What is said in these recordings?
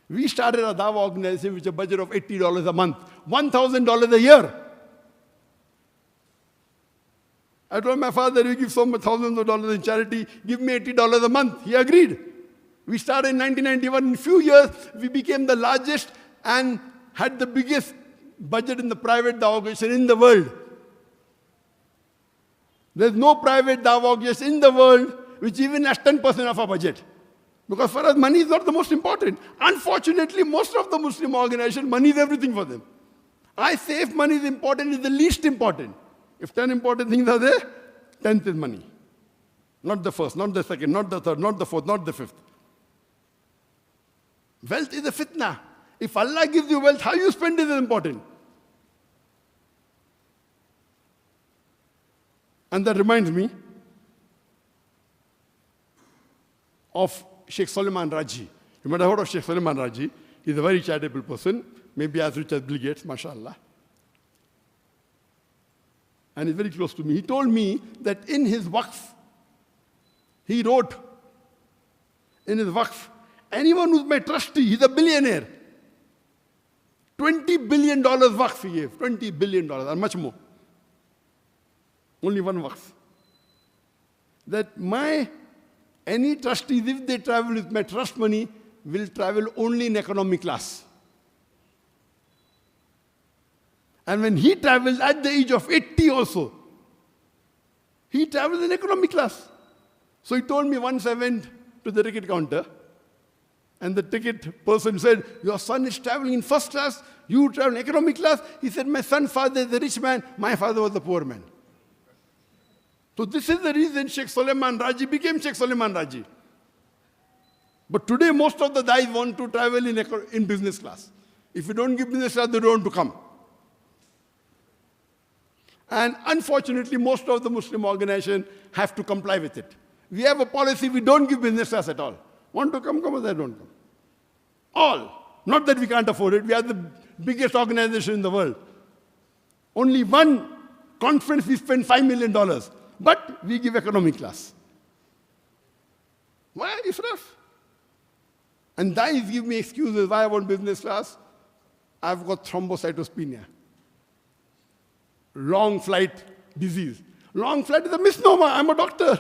We started a Dawah organization with a budget of $80 a month, $1,000 a year. I told my father, you give so much thousands of dollars in charity, give me $80 a month. He agreed. We started in 1991. In a few years, we became the largest and had the biggest budget in the private Dawah organization in the world. There's no private Dawah organization in the world which even has 10% of our budget. Because for us, money is not the most important. Unfortunately, most of the Muslim organizations, money is everything for them. I say if money is important, it's the least important. If 10 important things are there, 10th is money. Not the first, not the second, not the third, not the fourth, not the fifth. Wealth is a fitna. If Allah gives you wealth, how you spend it is important. And that reminds me of Sheikh Solomon Raji. You might have heard of Sheikh Solomon Raji. He's a very charitable person, maybe as rich as Bill Gates, mashallah. And he's very close to me. He told me that in his waqf, he wrote in his waqf, anyone who's my trustee, he's a billionaire. $20 billion waqf he gave, $20 billion and much more. Only one waqf. That any trustees, if they travel with my trust money, will travel only in economy class. And when he travels at the age of 80 also, he travels in economy class. So he told me once I went to the ticket counter, and the ticket person said, your son is traveling in first class, you travel in economy class. He said, my son's father is a rich man, my father was a poor man. So this is the reason Sheikh Solomon Raji became Sheikh Solomon Raji. But today most of the guys want to travel in business class. If you don't give business class, they don't want to come. And unfortunately, most of the Muslim organizations have to comply with it. We have a policy, we don't give business class at all. Want to come, come, they don't come. All. Not that we can't afford it. We are the biggest organization in the world. Only one conference we spend $5 million. But we give economy class. Why israf? And guys give me excuses why I want business class. I've got thrombocytopenia. Long flight disease. Long flight is a misnomer. I'm a doctor.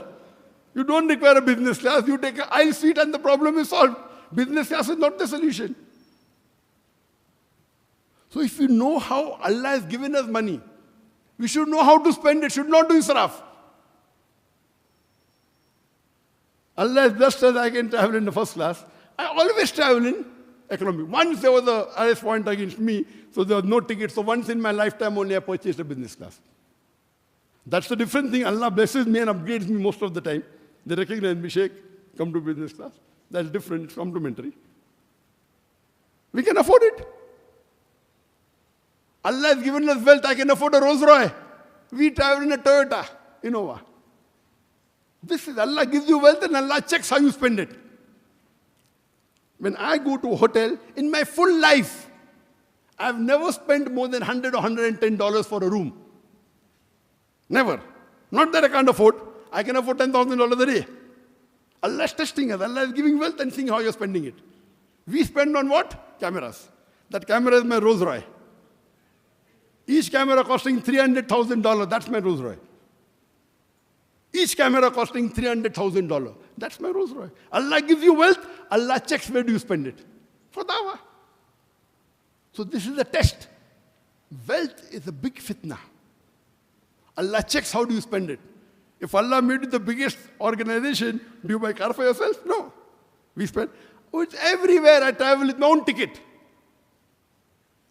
You don't require a business class. You take an aisle seat and the problem is solved. Business class is not the solution. So if you know how Allah has given us money, we should know how to spend it. Should not do israf. Allah has blessed us, I can travel in the first class. I always travel in economy. Once there was an arrest point against me, so there was no ticket. So once in my lifetime only I purchased a business class. That's the different thing. Allah blesses me and upgrades me most of the time. They recognize me, Sheikh, come to business class. That's different, it's complementary. We can afford it. Allah has given us wealth, I can afford a Rolls Royce. We travel in a Toyota, Innova. This is Allah gives you wealth and Allah checks how you spend it. When I go to a hotel, in my full life, I've never spent more than $100 or $110 for a room. Never. Not that I can't afford. I can afford $10,000 a day. Allah is testing us. Allah is giving wealth and seeing how you're spending it. We spend on what? Cameras. That camera is my Rolls Royce. Each camera costing $300,000. That's my Rolls Royce. Each camera costing $300,000. That's my Rolls Royce. Allah gives you wealth. Allah checks where do you spend it. For dawah. So this is a test. Wealth is a big fitna. Allah checks how do you spend it. If Allah made it the biggest organization, do you buy car for yourself? No. We spend. Oh, it's everywhere. I travel with my own ticket.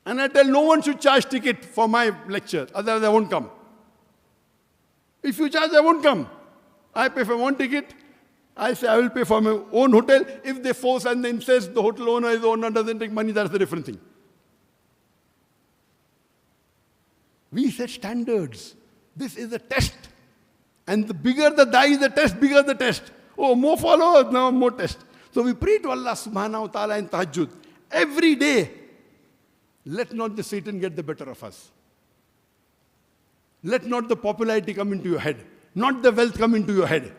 And I tell no one should charge ticket for my lecture. Otherwise I won't come. If you charge, I won't come. I pay for one ticket. I say I will pay for my own hotel. If they force and they insist the hotel owner is the owner doesn't take money, that's a different thing. We set standards. This is a test. And the bigger the die is the test, bigger the test. Oh, more followers, now more test. So we pray to Allah subhanahu wa ta'ala in tahajjud. Every day, let not the Satan get the better of us. Let not the popularity come into your head. Not the wealth come into your head.